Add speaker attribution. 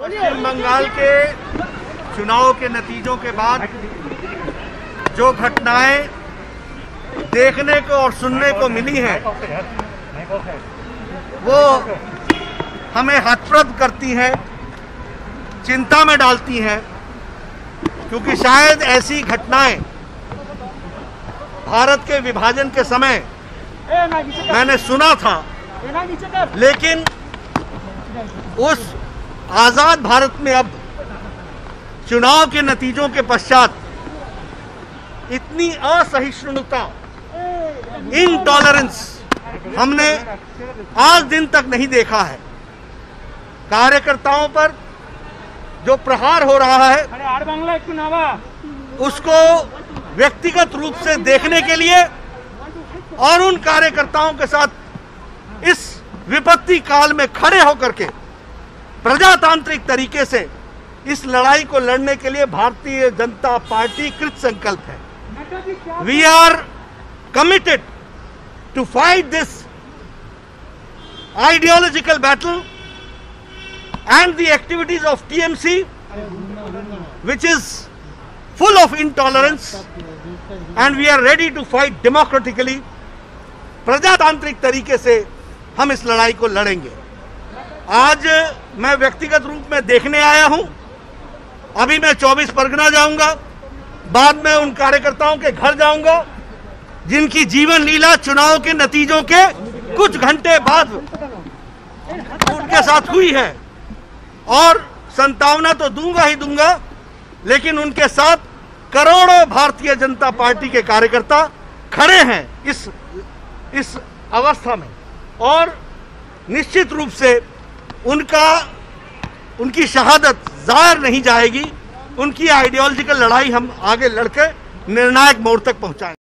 Speaker 1: पश्चिम बंगाल के चुनाव के नतीजों के बाद जो घटनाएं देखने को और सुनने को मिली हैं वो हमें हतप्रभ करती हैं, चिंता में डालती हैं, क्योंकि शायद ऐसी घटनाएं भारत के विभाजन के समय मैंने सुना था, लेकिन उस आजाद भारत में अब चुनाव के नतीजों के पश्चात इतनी असहिष्णुता, इनटॉलरेंस हमने आज दिन तक नहीं देखा है। कार्यकर्ताओं पर जो प्रहार हो रहा है उसको व्यक्तिगत रूप से देखने के लिए और उन कार्यकर्ताओं के साथ इस विपत्ति काल में खड़े होकर के प्रजातांत्रिक तरीके से इस लड़ाई को लड़ने के लिए भारतीय जनता पार्टी कृत संकल्प है। We are committed to fight this ideological battle and the activities of TMC, which is full of intolerance, and we are ready to fight democratically. प्रजातांत्रिक तरीके से हम इस लड़ाई को लड़ेंगे। आज मैं व्यक्तिगत रूप में देखने आया हूं, अभी मैं 24 परगना जाऊंगा, बाद में उन कार्यकर्ताओं के घर जाऊंगा जिनकी जीवन लीला चुनाव के नतीजों के कुछ घंटे बाद उनके साथ हुई है, और संतावना तो दूंगा ही दूंगा, लेकिन उनके साथ करोड़ों भारतीय जनता पार्टी के कार्यकर्ता खड़े हैं इस अवस्था में, और निश्चित रूप से उनकी शहादत जाहिर नहीं जाएगी। उनकी आइडियोलॉजिकल लड़ाई हम आगे लड़के निर्णायक मोड़ तक पहुंचाएंगे।